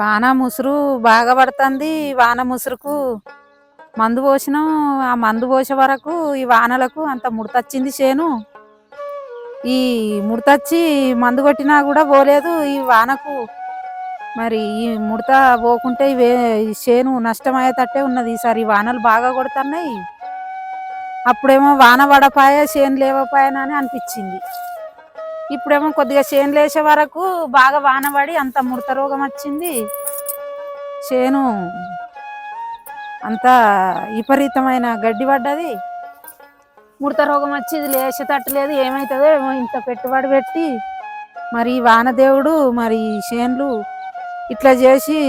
వాన ముసురు బాగా పడుతుంది. వాన ముసురుకు మందు పోసినాం. ఆ మందు పోసే వరకు ఈ వానలకు అంత ముడతచ్చింది చేను. ఈ ముడతచ్చి మందు కొట్టినా కూడా పోలేదు ఈ వానకు. మరి ఈ ముడత పోకుంటే ఈ చేను నష్టమయ్యేటట్టే ఉన్నది. ఈసారి ఈ వానలు బాగా కొడుతున్నాయి. అప్పుడేమో వాన పడపాయ చేను లేవపాయనని అనిపించింది. ఇప్పుడేమో కొద్దిగా చేను లేచే వరకు బాగా వాన పడి అంత ముడత రోగం వచ్చింది. చేను అంతా విపరీతమైన గడ్డి పడ్డది. ముడత రోగం వచ్చి ఇది లేచేటట్లేదు. ఏమవుతుందో ఏమో ఇంత పెట్టుబడి పెట్టి మరి వానదేవుడు మరి చేన్లు ఇట్లా చేసి